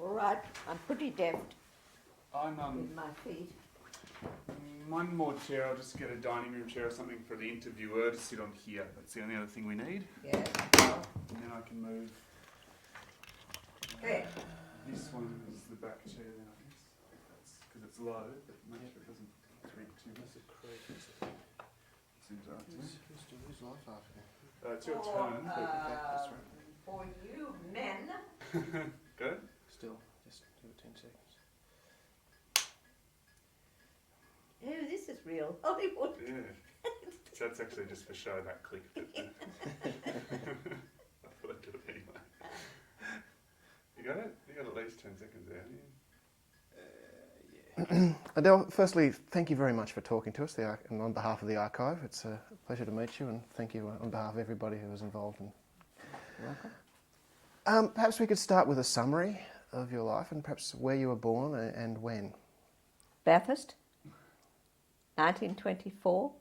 All right, I'm pretty deft I'm with my feet. one more chair. I'll just get a dining room chair or something for the interviewer to sit on here. That's the only other thing we need. Yes, well, And then I can move. okay. This one is the back chair then, I guess. That's because it's low, but make sure it doesn't creak too much. Seems right to me. Who's life after? It's your turn. But that's right. For you men. Go. Still, just do it 10 seconds. Oh, this is real Hollywood. Yeah. That's actually just for show, that click. But, I thought I'd do it anyway. You got it? You got at least 10 seconds there, haven't you? Yeah. Adele, firstly, thank you very much for talking to us and on behalf of the archive. It's a pleasure to meet you, and thank you on behalf of everybody who was involved. You're welcome. Perhaps we could start with a summary of your life and perhaps where you were born and when. Bathurst, 1924,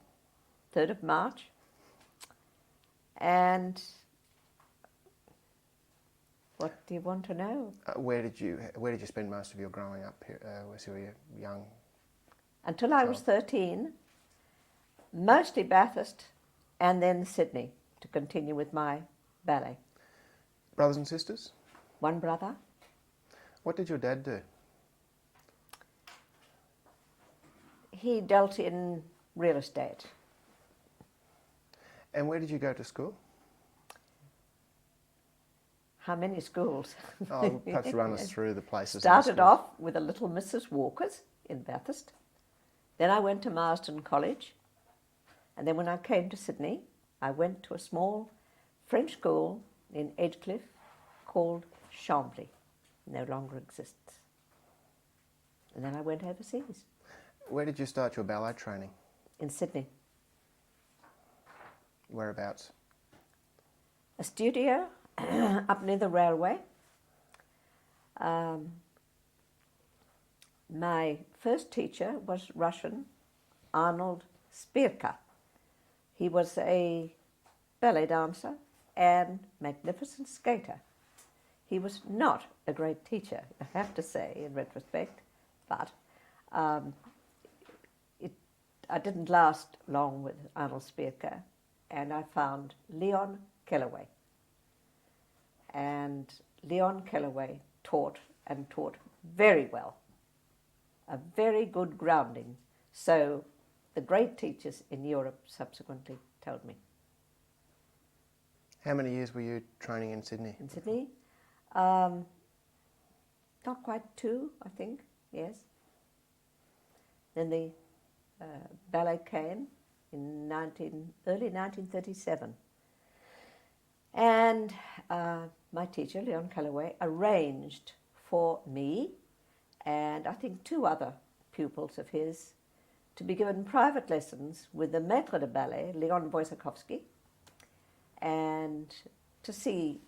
3rd of March. And what do you want to know? Where did you spend most of your growing up here? Was you a young? Until I was 13, mostly Bathurst and then Sydney to continue with my ballet. Brothers and sisters? One brother. What did your dad do? He dealt in real estate. And where did you go to school? How many schools? Oh, perhaps run us through the places. Started off with a little Mrs. Walker's in Bathurst. Then I went to Marsden College. And then when I came to Sydney, I went to a small French school in Edgecliff called Chambly. No longer exists. And then I went overseas. Where did you start your ballet training? In Sydney. Whereabouts? A studio up near the railway. My first teacher was Russian, Arnold Spirka. He was a ballet dancer and magnificent skater. He was not a great teacher, I have to say, in retrospect, but I didn't last long with Arnold Spirka, and I found Leon Kellaway. And Leon Kellaway taught very well, a very good grounding. So the great teachers in Europe subsequently told me. How many years were you training in Sydney? In Sydney? Not quite 2, I think, yes. Then the ballet came in early 1937. And my teacher, Leon Calloway, arranged for me and I think 2 other pupils of his to be given private lessons with the maître de ballet, Leon Wojciechowski, and to see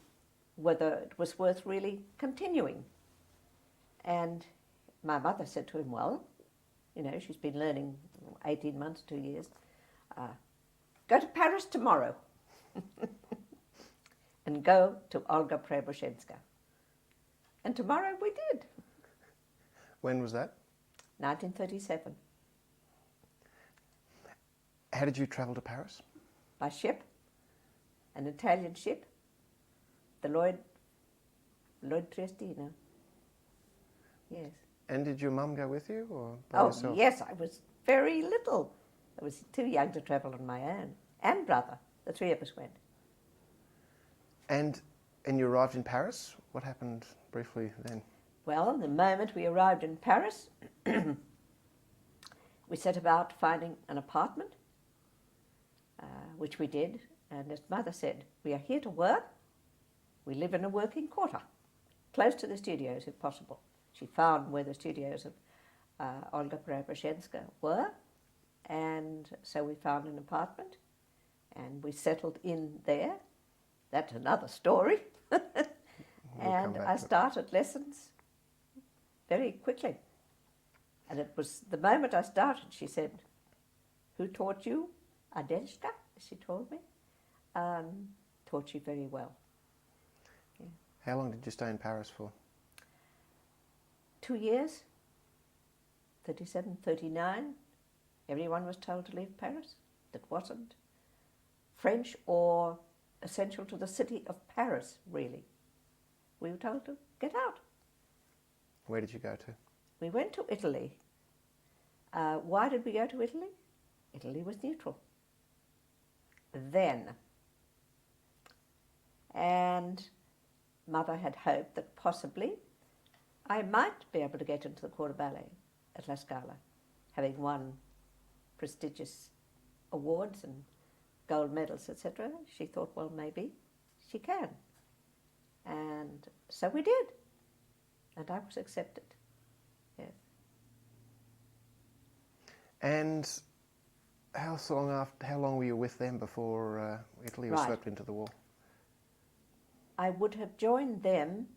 whether it was worth really continuing. And my mother said to him, well, you know, she's been learning 18 months, 2 years, go to Paris tomorrow and go to Olga Preobrazhenska. And tomorrow we did. When was that? 1937. How did you travel to Paris? By ship, an Italian ship, the Lloyd Triestino. Yes. And did your mum go with you or by yourself? Yes, I was very little. I was too young to travel on my own. And brother, the 3 of us went. And you arrived in Paris? What happened briefly then? Well, the moment we arrived in Paris, we set about finding an apartment, which we did. And as Mother said, we are here to work. We live in a working quarter, close to the studios if possible. She found where the studios of Olga Preobrazhenska were, and so we found an apartment, and we settled in there. That's another story. And I started lessons very quickly. And it was the moment I started, she said, who taught you? Adelska, she told me. Taught you very well. Yeah. How long did you stay in Paris for? 2 years, 37, 39, everyone was told to leave Paris that wasn't French or essential to the city of Paris, really. We were told to get out. Where did you go to? We went to Italy. Why did we go to Italy? Italy was neutral then. And Mother had hoped that possibly I might be able to get into the corps de ballet at La Scala, having won prestigious awards and gold medals, etc. She thought, well, maybe she can. And so we did. And I was accepted. Yes. And how long were you with them before Italy was swept into the war? I would have joined them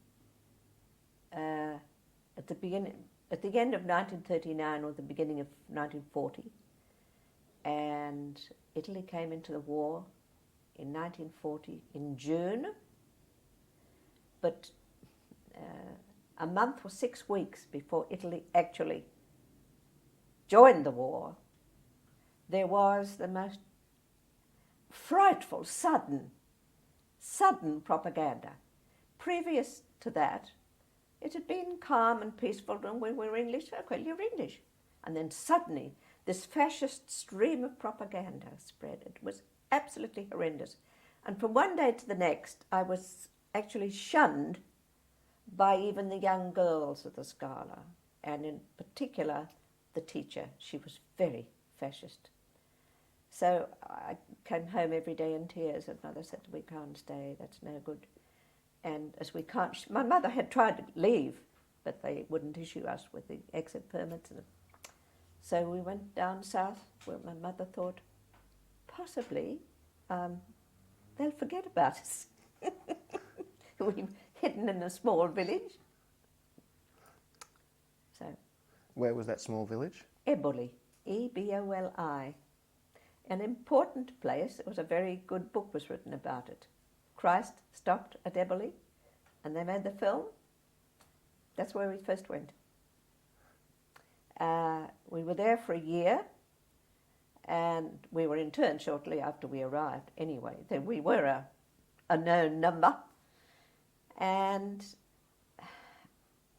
at the end of 1939 or the beginning of 1940, and Italy came into the war in 1940 in June, but a month or 6 weeks before Italy actually joined the war, there was the most frightful, sudden propaganda. Previous to that, it had been calm and peaceful, and when we were English, okay, you're English. And then suddenly, this fascist stream of propaganda spread. It was absolutely horrendous. And from one day to the next, I was actually shunned by even the young girls at the Scala, and in particular, the teacher. She was very fascist. So I came home every day in tears, and Mother said, we can't stay, that's no good. And as we can't, my mother had tried to leave, but they wouldn't issue us with the exit permits. So we went down south, where my mother thought, possibly they'll forget about us. We were hidden in a small village. So. Where was that small village? Eboli, E-B-O-L-I. An important place. It was a very good book was written about it. Christ stopped at Eboli, and they made the film. That's where we first went. We were there for a year, and we were interned shortly after we arrived anyway. Then we were a known number. And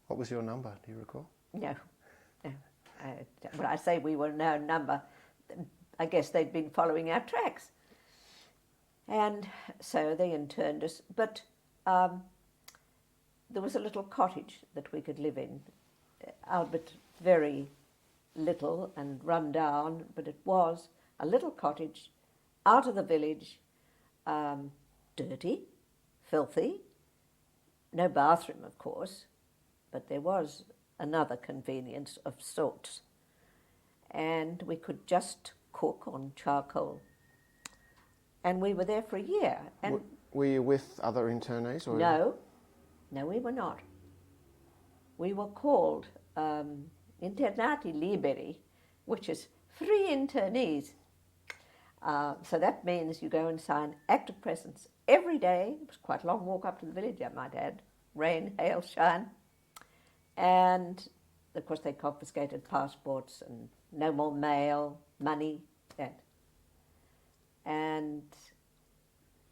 what was your number, do you recall? No. When I say we were a known number, I guess they'd been following our tracks. And so they interned us. But there was a little cottage that we could live in, albeit very little and run down, but it was a little cottage out of the village, dirty, filthy, no bathroom, of course, but there was another convenience of sorts. And we could just cook on charcoal. And we were there for a year. And were you with other internees? Or No, we were not. We were called internati liberi, which is free internees. So that means you go and sign act of presence every day. It was quite a long walk up to the village, I might add. Rain, hail, shine. And, of course, they confiscated passports and no more mail, money, that. And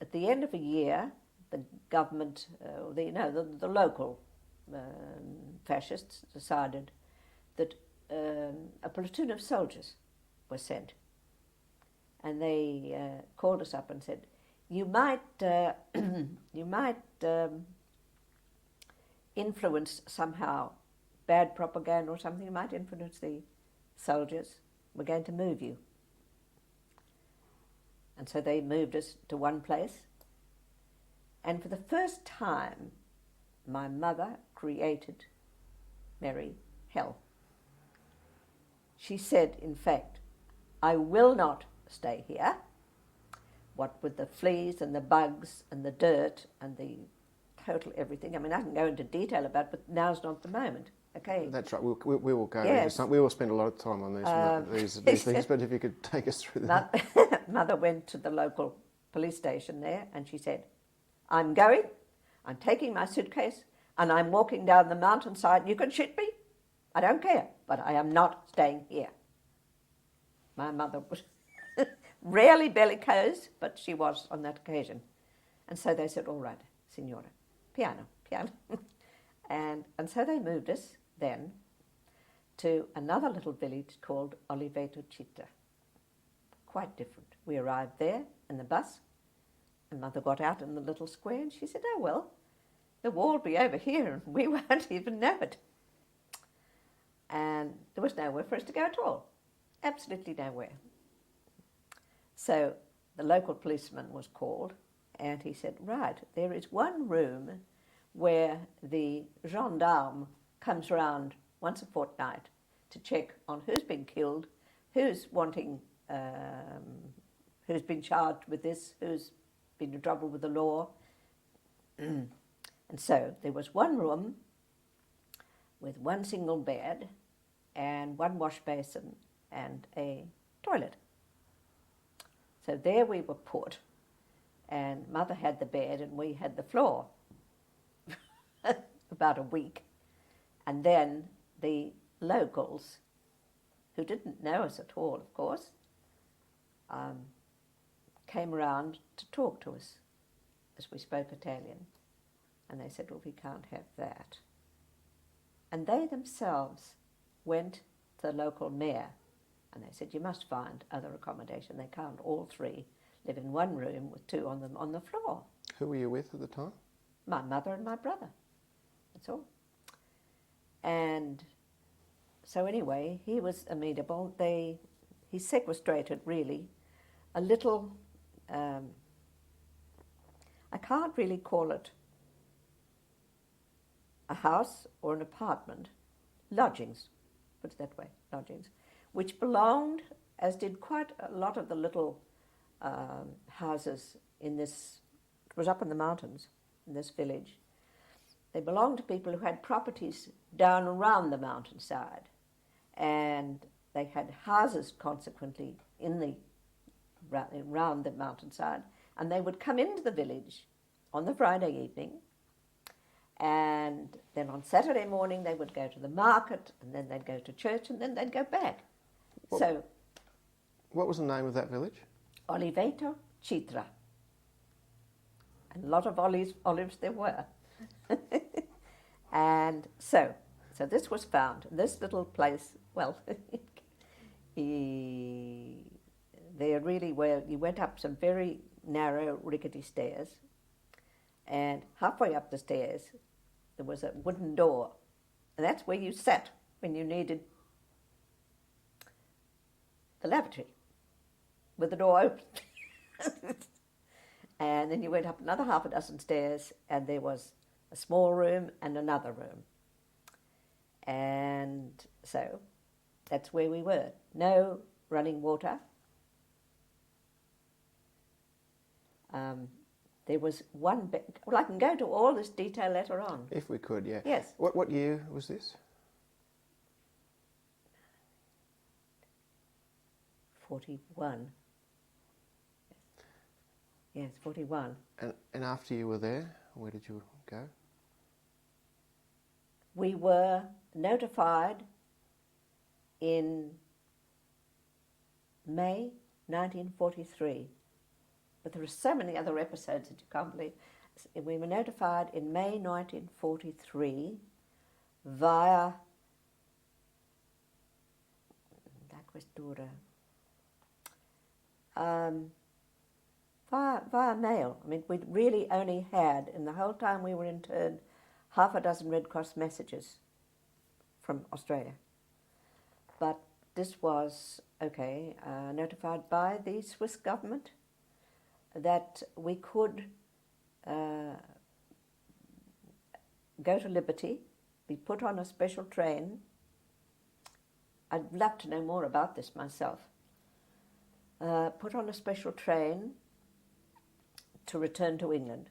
at the end of a year, the government, the local fascists decided that a platoon of soldiers was sent. And they called us up and said, you might influence somehow bad propaganda or something, you might influence the soldiers. We're going to move you. And so they moved us to one place. And for the first time, my mother created Mary hell. She said, in fact, I will not stay here. What with the fleas and the bugs and the dirt and the total everything. I mean, I can go into detail about it, but now's not the moment. Okay. That's right. We will go Yes. into some. We will spend a lot of time on these things, but if you could take us through that. Mother went to the local police station there and she said, I'm going, I'm taking my suitcase and I'm walking down the mountainside. You can shoot me, I don't care, but I am not staying here. My mother was rarely bellicose, but she was on that occasion. And so they said, all right, signora, piano, piano. and so they moved us then to another little village called Oliveto Città. Quite different. We arrived there in the bus, and Mother got out in the little square, and she said, oh, well, the wall will be over here, and we won't even know it. And there was nowhere for us to go at all. Absolutely nowhere. So the local policeman was called, and he said, right, there is one room where the gendarme comes round once a fortnight to check on who's been killed, who's wanting, who's been charged with this, who's been in trouble with the law. And so there was one room with one single bed and one wash basin and a toilet. So there we were put, and Mother had the bed and we had the floor about a week. And then the locals, who didn't know us at all, of course, came around to talk to us as we spoke Italian. And they said, well, we can't have that. And they themselves went to the local mayor, and they said, you must find other accommodation. They can't all three live in one room with two on the floor. Who were you with at the time? My mother and my brother. That's all. And so anyway, he was amenable. He sequestrated, really, a little, I can't really call it a house or an apartment, lodgings, put it that way, lodgings, which belonged, as did quite a lot of the little houses in this, it was up in the mountains, in this village. They belonged to people who had properties down around the mountainside, and they had houses consequently around the mountainside, and they would come into the village on the Friday evening, and then on Saturday morning they would go to the market, and then they'd go to church, and then they'd go back. What was the name of that village? Oliveto Città. And a lot of olives there were. And so this was found. This little place, well, there really were, you went up some very narrow, rickety stairs, and halfway up the stairs there was a wooden door, and that's where you sat when you needed the lavatory, with the door open. And then you went up another half a dozen stairs, and there was a small room and another room. And so that's where we were. No running water. There was one bed. Well, I can go to all this detail later on. If we could, yeah. Yes. What year was this? 41. Yes, 41. And after you were there, where did you go? We were notified in May 1943, but there are so many other episodes that you can't believe. We were notified in May 1943 via da questura, via mail. I mean, we'd really only had, in the whole time we were interned, half a dozen Red Cross messages from Australia. But this was, notified by the Swiss government that we could go to Liberty, be put on a special train. I'd love to know more about this myself. Put on a special train to return to England,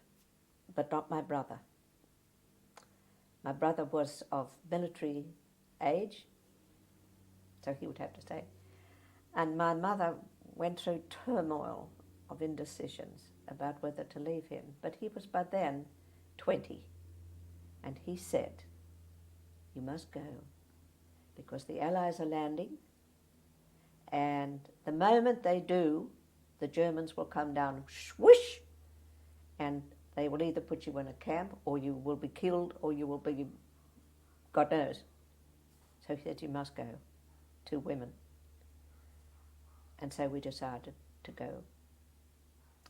but not my brother. My brother was of military age, so he would have to stay. And my mother went through turmoil of indecisions about whether to leave him, but he was by then 20, and he said, you must go. because the Allies are landing, and the moment they do, the Germans will come down, swoosh, and they will either put you in a camp, or you will be killed, or you will be, God knows. So he said, you must go, 2 women. And so we decided to go.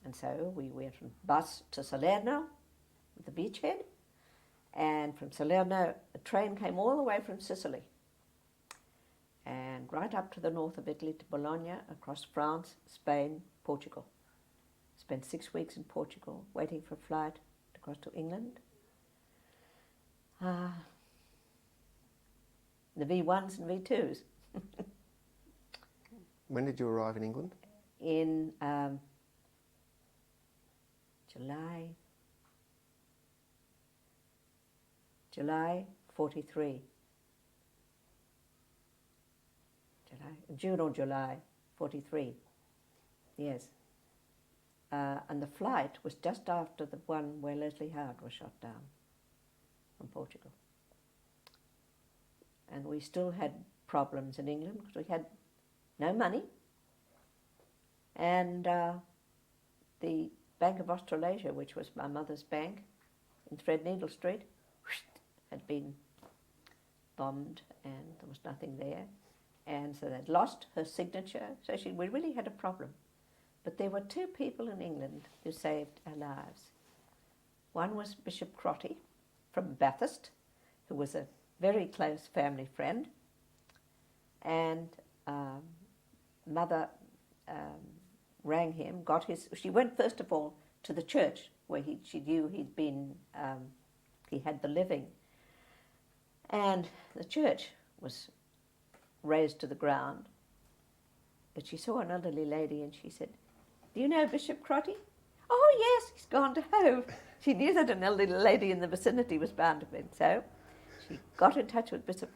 And so we went from bus to Salerno, the beachhead, and from Salerno, a train came all the way from Sicily and right up to the north of Italy to Bologna, across France, Spain, Portugal. Spent 6 weeks in Portugal, waiting for a flight to cross to England. The V1s and V2s. When did you arrive in England? In July 43. June or July 43. Yes. And the flight was just after the one where Leslie Howard was shot down from Portugal. And we still had problems in England because we had no money. And the Bank of Australasia, which was my mother's bank in Threadneedle Street, had been bombed and there was nothing there. And so they'd lost her signature. So we really had a problem. But there were 2 people in England who saved our lives. One was Bishop Crotty from Bathurst, who was a very close family friend. And Mother rang him, she went first of all to the church where she knew he'd been, he had the living. And the church was razed to the ground. But she saw an elderly lady and she said, do you know Bishop Crotty? Oh yes, he's gone to Hove. She knew that an elderly lady in the vicinity was bound to be. So she got in touch with Bishop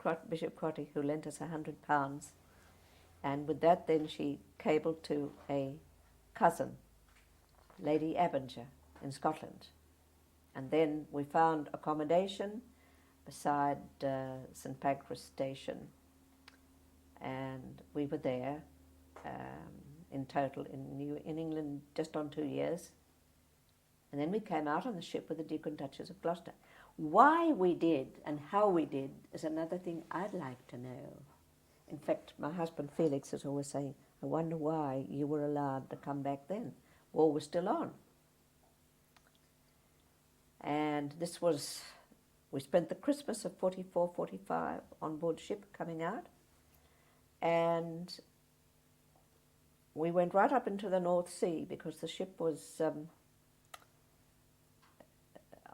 Crotty, who lent us £100. And with that then she cabled to a cousin, Lady Abinger, in Scotland. And then we found accommodation beside St Pancras Station. And we were there in total in England just on 2 years. And then we came out on the ship with the Duke and Duchess of Gloucester. Why we did and how we did is another thing I'd like to know. In fact, my husband Felix is always saying, I wonder why you were allowed to come back then. War was still on. And this was, we spent the Christmas of 44, 45 on board ship coming out. And we went right up into the North Sea because the ship was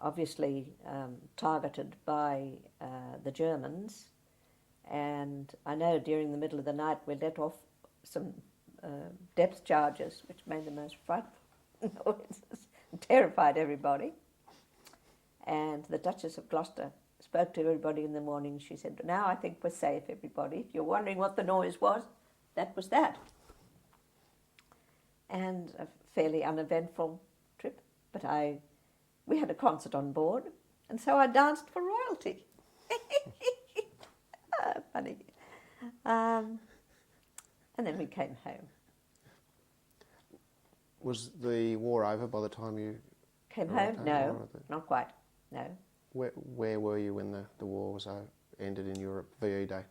obviously targeted by the Germans. And I know during the middle of the night we let off some depth charges, which made the most frightful noises and terrified everybody. And the Duchess of Gloucester spoke to everybody in the morning. She said, now I think we're safe, everybody. If you're wondering what the noise was, that was that. And a fairly uneventful trip. But we had a concert on board, and so I danced for royalty. Funny. And then we came home. Was the war over by the time you came home? No, not quite. No. Where were you when the war was ended in Europe, VE Day?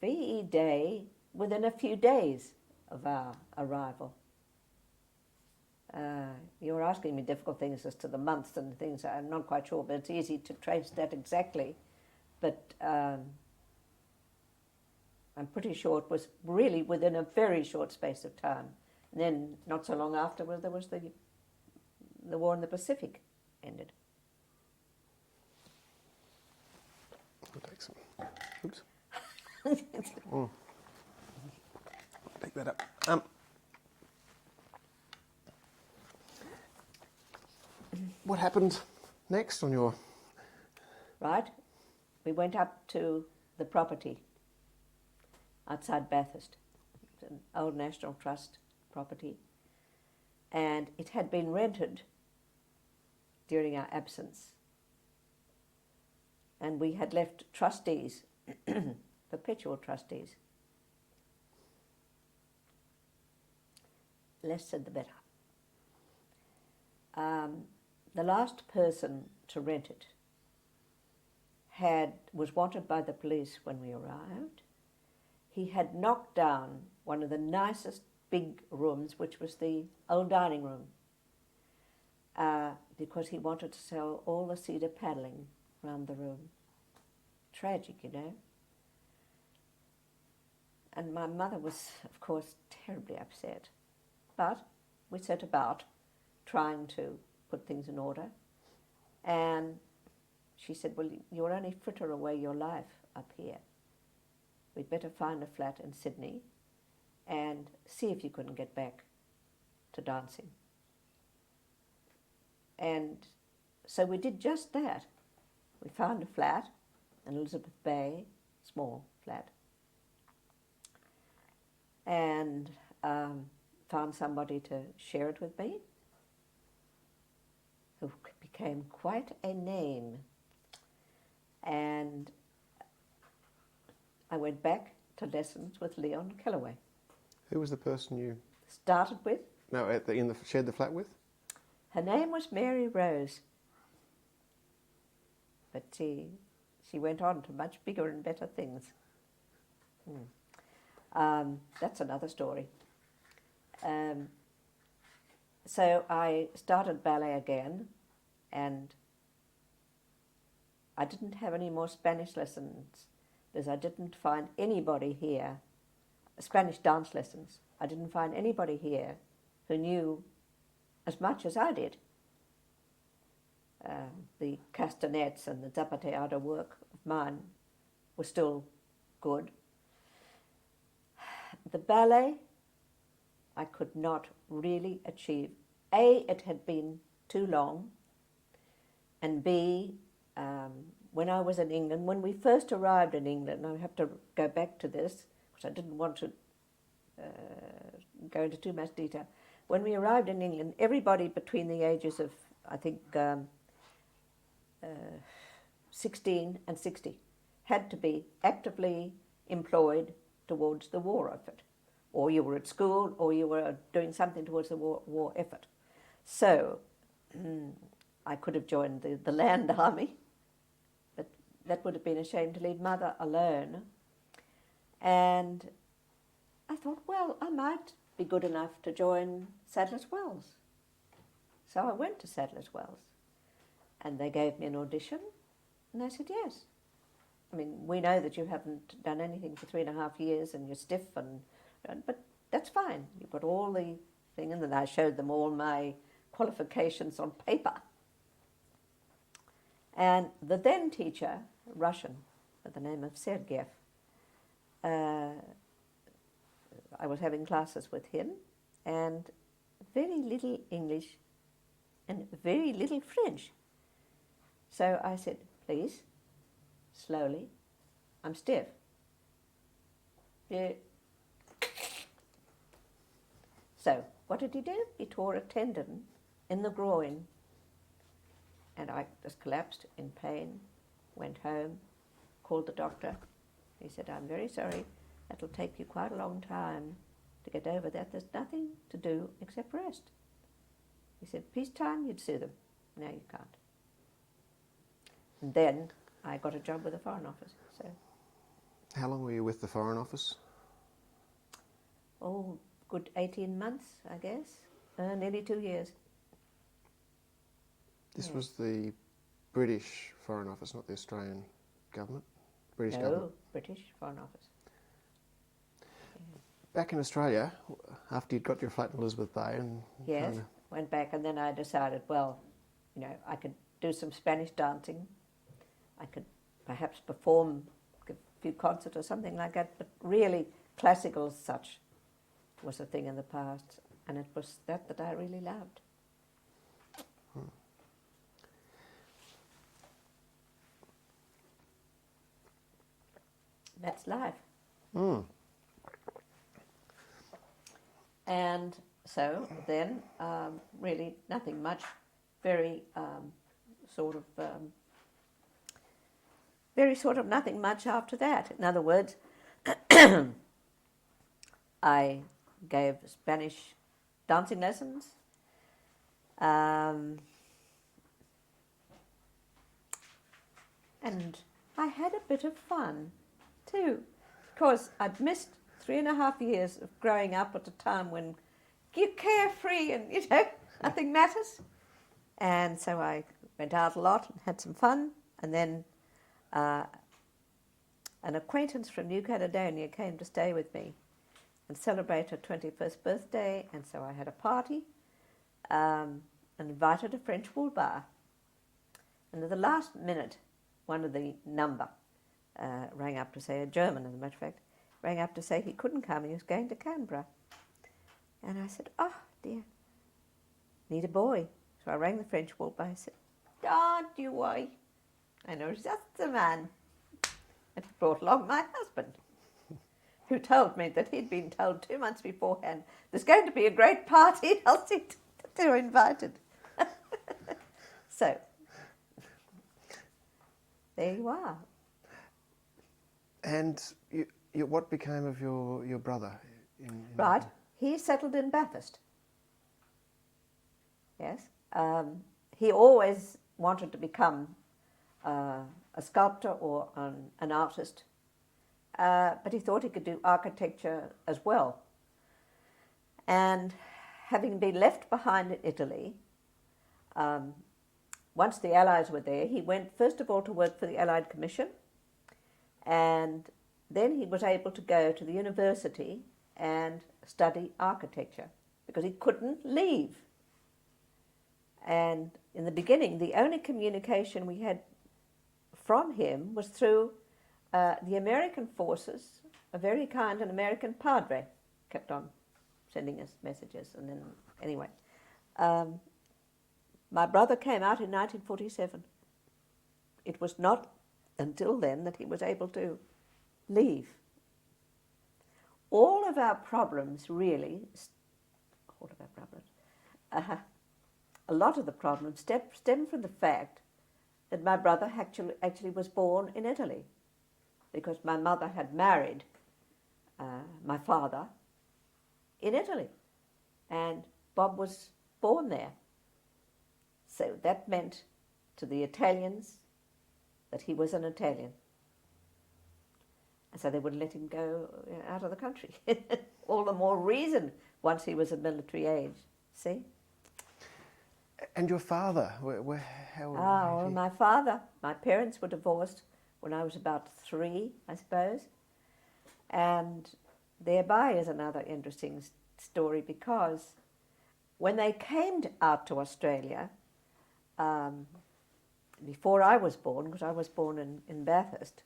VE Day, within a few days of our arrival. You're asking me difficult things as to the months and things. I'm not quite sure, but it's easy to trace that exactly. But I'm pretty sure it was really within a very short space of time. And then, not so long afterwards, there was the war in the Pacific ended. I'll take some. Oops. Pick that up. What happened next on your... Right. We went up to the property outside Bathurst. It's an old National Trust property. And it had been rented during our absence. And we had left trustees perpetual trustees. Less said the better. The last person to rent it was wanted by the police when we arrived. He had knocked down one of the nicest big rooms, which was the old dining room, because he wanted to sell all the cedar paneling around the room. Tragic, you know. And my mother was, of course, terribly upset. But we set about trying to put things in order. And she said, well, you'll only fritter away your life up here. We'd better find a flat in Sydney and see if you couldn't get back to dancing. And so we did just that. We found a flat in Elizabeth Bay, small flat, and found somebody to share it with me, who became quite a name. And I went back to lessons with Leon Kellaway. Who was the person you Started with? no shared the flat with? Her name was Mary Rose, but she went on to much bigger and better things. That's another story. So I started ballet again, and I didn't have any more Spanish lessons because I didn't find anybody here, Spanish dance lessons. I didn't find anybody here who knew as much as I did. The castanets and the zapateado work of mine was still good. The ballet, I could not really achieve. A, it had been too long, and B, when I was in England, when we first arrived in England, I have to go back to this, because I didn't want to go into too much detail. When we arrived in England, everybody between the ages of, I think, 16 and 60 had to be actively employed towards the war effort. Or you were at school, or you were doing something towards the war effort. So I could have joined the land army, but that would have been a shame to leave Mother alone. And I thought, well, I might be good enough to join Sadler's Wells. So I went to Sadler's Wells, and they gave me an audition, and I said yes. I mean, we know that you haven't done anything for 3.5 years and you're stiff, but that's fine. You've got all the thing, and then I showed them all my qualifications on paper. And the then teacher, Russian, by the name of Sergeyev, I was having classes with him, and very little English and very little French. So I said, please, slowly, I'm stiff. Yeah. So what did he do? He tore a tendon in the groin, and I just collapsed in pain, went home, called the doctor. He said, I'm very sorry, that'll take you quite a long time to get over that. There's nothing to do except rest. He said, peacetime, you'd sue them. No, you can't. And then I got a job with the Foreign Office. So, how long were you with the Foreign Office? Oh, good 18 months, I guess. Nearly 2 years. This was the British Foreign Office, not the Australian government? British No, government? British Foreign Office. Back in Australia, after you'd got your flat in Elizabeth Bay and... Yes, went back, and then I decided, well, you know, I could do some Spanish dancing. I could perhaps perform a few concerts or something like that, but really classical as such was a thing in the past, and it was that I really loved. That's life. And so then, really nothing much, very very sort of nothing much after that. In other words, I gave Spanish dancing lessons. And I had a bit of fun too, because I'd missed 3.5 years of growing up at a time when you're carefree and, nothing matters. And so I went out a lot and had some fun. And then an acquaintance from New Caledonia came to stay with me and celebrate her 21st birthday. And so I had a party and invited a French wool bar. And at the last minute, one of the number rang up to say, a German as a matter of fact, rang up to say he couldn't come, he was going to Canberra. And I said, oh dear, need a boy. So I rang the French wool bar. I said, don't you worry, I know just the man. And he brought along my husband, who told me that he'd been told 2 months beforehand, there's going to be a great party in Elsie, that they were invited. So, there you are. And what became of your brother? Right. He settled in Bathurst. Yes. He always wanted to become a sculptor or an artist, but he thought he could do architecture as well. And having been left behind in Italy, once the Allies were there, he went first of all to work for the Allied Commission, and then he was able to go to the university and study architecture because he couldn't leave. And in the beginning, the only communication we had from him was through the American forces. A very kind and American padre kept on sending us messages. And then, anyway, my brother came out in 1947. It was not until then that he was able to leave. All of our problems, really, a lot of the problems stem from the fact that my brother actually was born in Italy, because my mother had married my father in Italy, and Bob was born there. So that meant to the Italians that he was an Italian. And so they wouldn't let him go out of the country. All the more reason once he was of military age. See? And your father, how? My parents were divorced when I was about 3, I suppose. And thereby is another interesting story, because when they came out to Australia, before I was born, because I was born in Bathurst,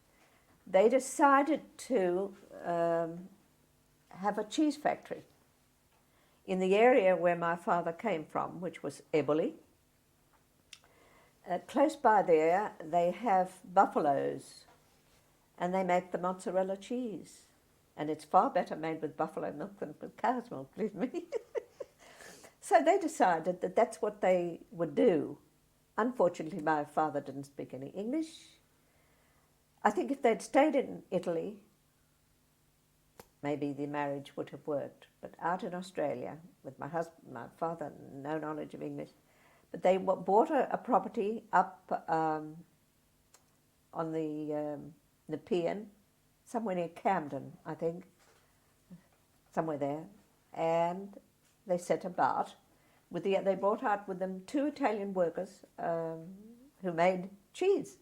they decided to have a cheese factory in the area where my father came from, which was Eberley. Close by there, they have buffaloes, and they make the mozzarella cheese. And it's far better made with buffalo milk than with cow's milk, believe me. So they decided that that's what they would do. Unfortunately, my father didn't speak any English. I think if they'd stayed in Italy, maybe the marriage would have worked. But out in Australia, with my husband, my father, no knowledge of English, but they bought a property up on the Nepean, somewhere near Camden, I think, somewhere there, and they set about. They brought out with them 2 Italian workers who made cheese.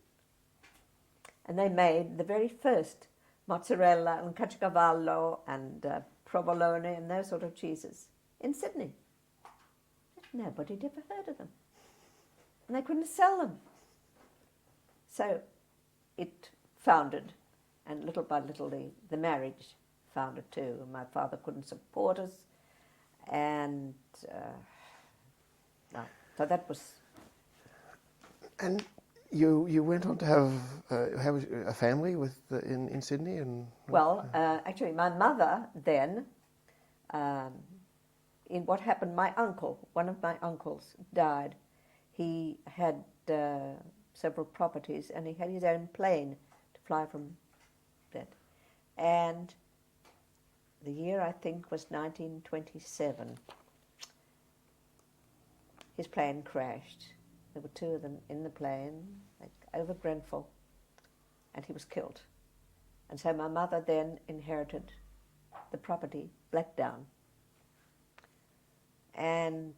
And they made the very first mozzarella and caciocavallo and provolone and those sort of cheeses in Sydney. Nobody had ever heard of them. And they couldn't sell them. So it foundered, and little by little the marriage foundered too. And my father couldn't support us, and no. So that was... And you went on to have a family in Sydney? Well, actually, my mother then, in what happened, one of my uncles died. He had several properties, and he had his own plane fly from that. And the year, I think, was 1927. His plane crashed. There were two of them in the plane, like, over Grenfell, and he was killed. And so my mother then inherited the property, Blackdown. And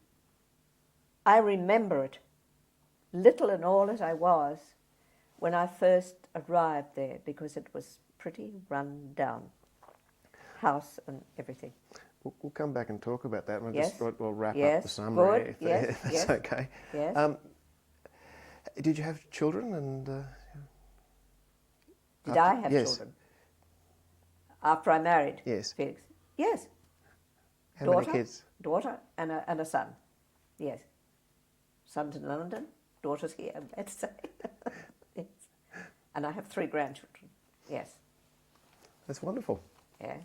I remember it, little and all as I was, when I first arrived there, because it was pretty run down, house and everything. We'll come back and talk about that. Yes. We'll wrap Yes. up the summary Good. Yes. if that's Yes. okay. Yes. Did you have children? And Did I have yes. children? After I married Yes. Felix? Yes. How Daughter? many kids? Daughter and a son. Yes. Son's in London, daughter's here, I'm glad to say. Yes. And I have 3 grandchildren. Yes. That's wonderful. Yeah.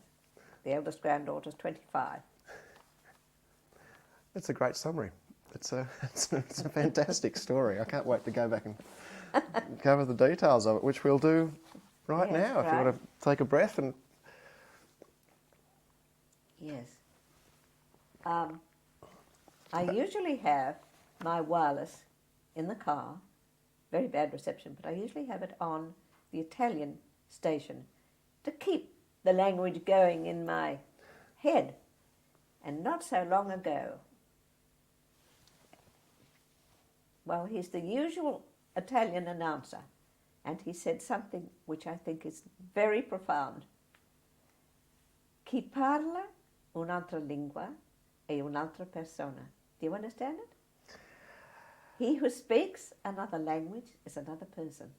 The eldest granddaughter's 25. That's a great summary. It's a fantastic story. I can't wait to go back and cover the details of it, which we'll do right Yes, now. If you right. want to take a breath and Yes. I usually have my wireless in the car, very bad reception, but I usually have it on the Italian station to keep the language going in my head. And not so long ago, well, he's the usual Italian announcer, and he said something which I think is very profound. Chi parla un'altra lingua è un'altra persona. Do you understand it? He who speaks another language is another person.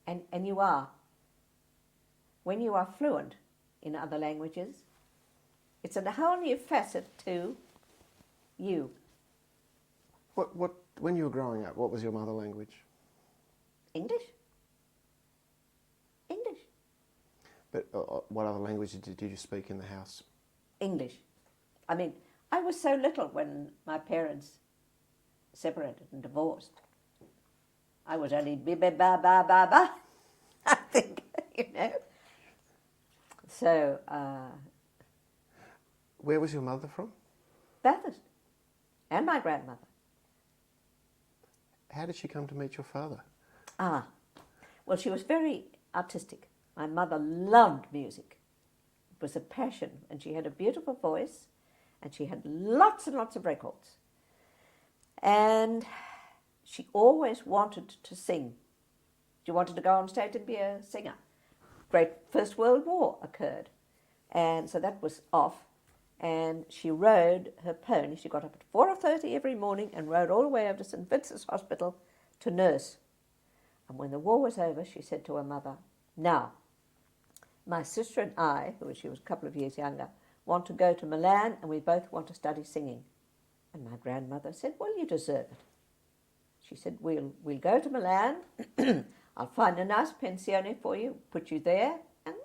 And you are. When you are fluent in other languages, it's a whole new facet to you. when you were growing up, what was your mother language? English. English. But what other languages did you speak in the house? English. I mean, I was so little when my parents separated and divorced. I was only ba, I think, you know. So, Where was your mother from? Bathurst, and my grandmother. How did she come to meet your father? Well, she was very artistic. My mother loved music. It was a passion, and she had a beautiful voice, and she had lots and lots of records. And she always wanted to sing. She wanted to go on stage and be a singer. Great First World War occurred, and so that was off. And she rode her pony. She got up at 4:30 every morning and rode all the way over to St. Vincent's Hospital to nurse. And when the war was over, she said to her mother, "Now, my sister and I, she was a couple of years younger, want to go to Milan, and we both want to study singing." And my grandmother said, "Well, you deserve it." She said, we'll go to Milan. I'll find a nice pensione for you, put you there. And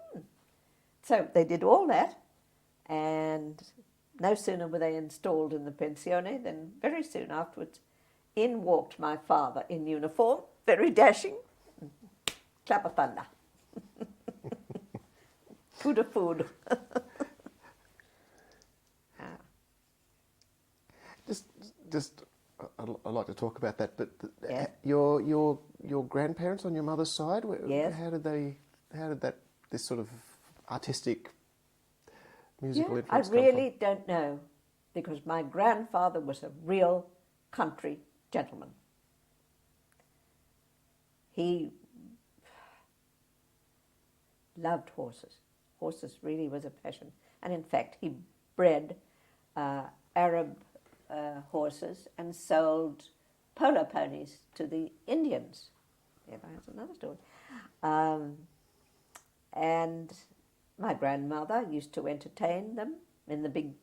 so they did all that. And no sooner were they installed in the pensione than very soon afterwards in walked my father in uniform, very dashing, clap of thunder. Food of food. Just, I'd like to talk about that. But Yeah. your grandparents on your mother's side, Yes. How did this sort of artistic musical I influence really don't know, because my grandfather was a real country gentleman. He loved horses. Horses really was a passion. And in fact, he bred Arab horses and sold polo ponies to the Indians. Yeah, that's another story. And my grandmother used to entertain them in the big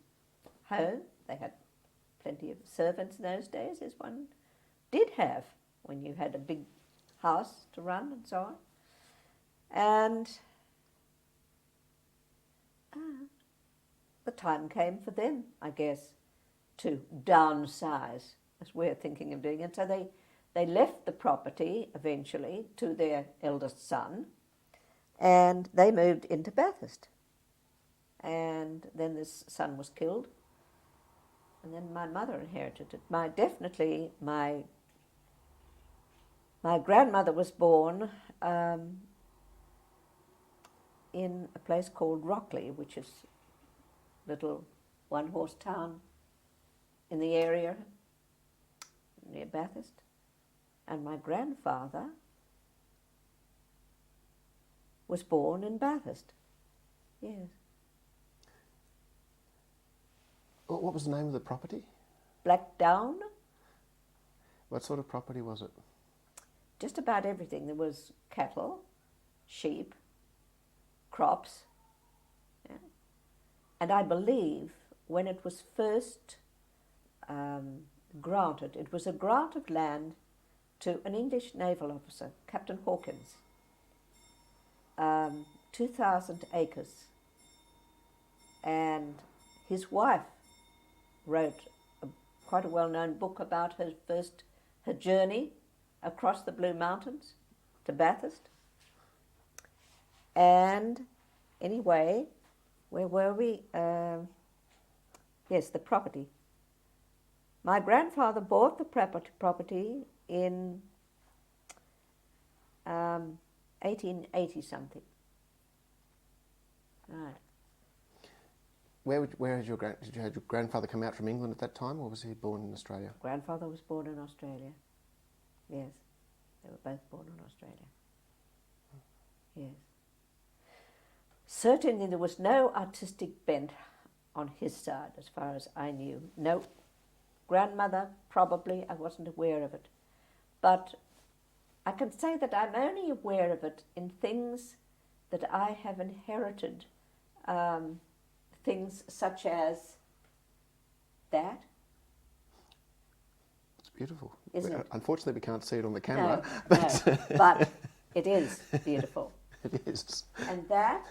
home. They had plenty of servants in those days, as one did have when you had a big house to run and so on. And the time came for them, I guess, to downsize, as we're thinking of doing it. So they left the property eventually to their eldest son, and they moved into Bathurst. And then this son was killed, and then my mother inherited it. My grandmother was born in a place called Rockley, which is a little one-horse town in the area near Bathurst. And my grandfather was born in Bathurst. Yes. What was the name of the property? Blackdown. What sort of property was it? Just about everything. There was cattle, sheep, crops. Yeah. And I believe when it was first granted, it was a grant of land to an English naval officer, Captain Hawkins. 2,000 acres. And his wife wrote quite a well-known book about her journey across the Blue Mountains to Bathurst. And anyway, where were we? Yes, the property. My grandfather bought the property in 1880 something. Right. Where had your grandfather come out from England at that time, or was he born in Australia? Grandfather was born in Australia. Yes, they were both born in Australia. Yes. Certainly there was no artistic bent on his side, as far as I knew. No. Grandmother, probably, I wasn't aware of it. But I can say that I'm only aware of it in things that I have inherited, things such as that. It's beautiful. Isn't it? Unfortunately, we can't see it on the camera. No, but it is beautiful. It is. And that,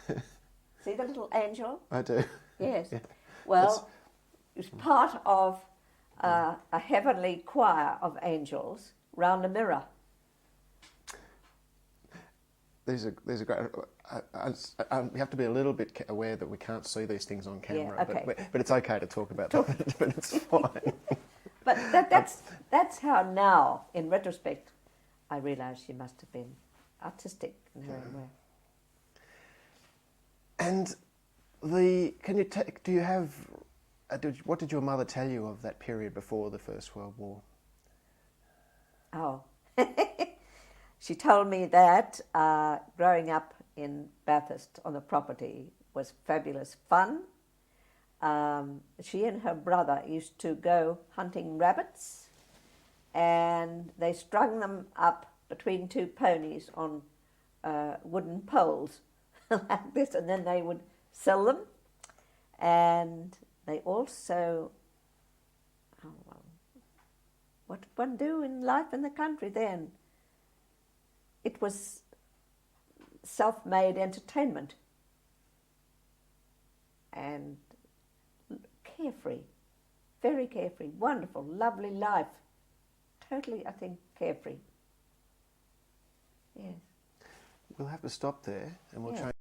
see the little angel? I do. Yes. Yeah. Well, it's part of a heavenly choir of angels round a mirror. These are great. We have to be a little bit aware that we can't see these things on camera, Yeah, okay. but it's okay to talk about that. But it's fine. But that's how now, in retrospect, I realise she must have been artistic in her own way. And do you have? What did your mother tell you of that period before the First World War? Oh, she told me that growing up in Bathurst on the property was fabulous fun. She and her brother used to go hunting rabbits, and they strung them up between two ponies on wooden poles like this, and then they would sell them. And they also, what did one do in life in the country then? It was self-made entertainment and carefree, very carefree, wonderful, lovely life. Totally, I think, carefree. Yes. We'll have to stop there, and we'll Yeah. change.